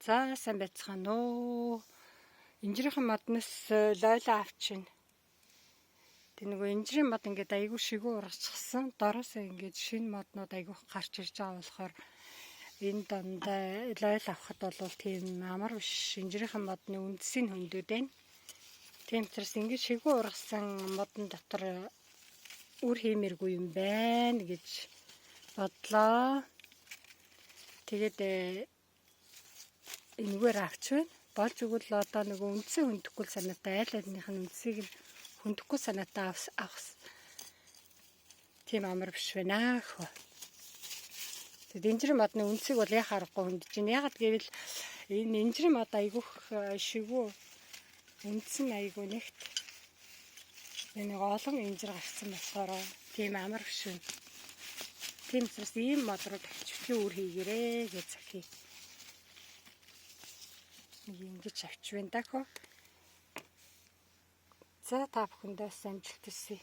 За сайн байцгаана уу. Инжирийн модноос лойлоо авчин. Тэг нөгөө инжирийн мод ингээд айгүй шигүү урагчсан. Дороосоо ингээд шинэ моднууд айгүй гарч ирж байгаа болохоор энэ дандаа лойл авахд бол тийм амар биш. Инжирийн модны үндсийн хөндүүд байна. Тийм учраас ингээд шигүү урагсан модон дотор үр хиймэргүй юм байна гэж бодлоо. Тэгээд энэгээр авч байна. Болж өгвөл одоо нөгөө үндсээ хөндөхгүй санаатай айл альных нь үндсийг хөндөхгүй санаатай авах тийм амар биш байна хөө. Тэгээд инжирийн модны үндсийг бол яхаа аргагүй хөндөж байна. Ягаад гэвэл энэ инжирийн мод айгүйх шигүү үндс нь айгүй нэгт энэ олон инжир гарсан болохоор тийм амар биш байна. Тийм учраас ийм мод руу тавьчихлын үр хийгэрээ гэж захий. Ингэж авч байна даа хөө. За та бүхэндээ амжилт хүсье.